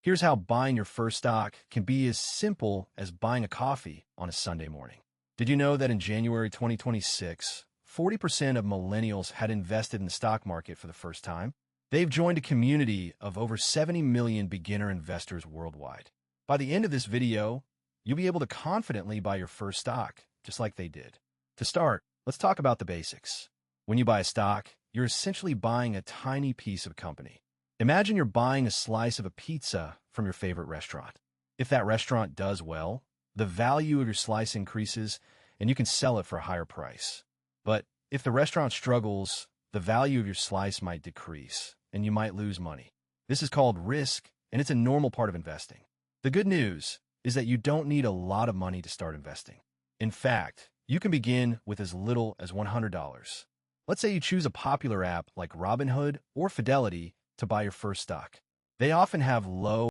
Here's how buying your first stock can be as simple as buying a coffee on a Sunday morning. Did you know that in January 2026, 40% of millennials had invested in the stock market for the first time? They've joined a community of over 70 million beginner investors worldwide. By the end of this video, you'll be able to confidently buy your first stock, just like they did. To start, let's talk about the basics. When you buy a stock, you're essentially buying a tiny piece of a company. Imagine you're buying a slice of a pizza from your favorite restaurant. If that restaurant does well, the value of your slice increases and you can sell it for a higher price. But if the restaurant struggles, the value of your slice might decrease and you might lose money. This is called risk, and it's a normal part of investing. The good news is that you don't need a lot of money to start investing. In fact, you can begin with as little as $100. Let's say you choose a popular app like Robinhood or Fidelity to buy your first stock. They often have low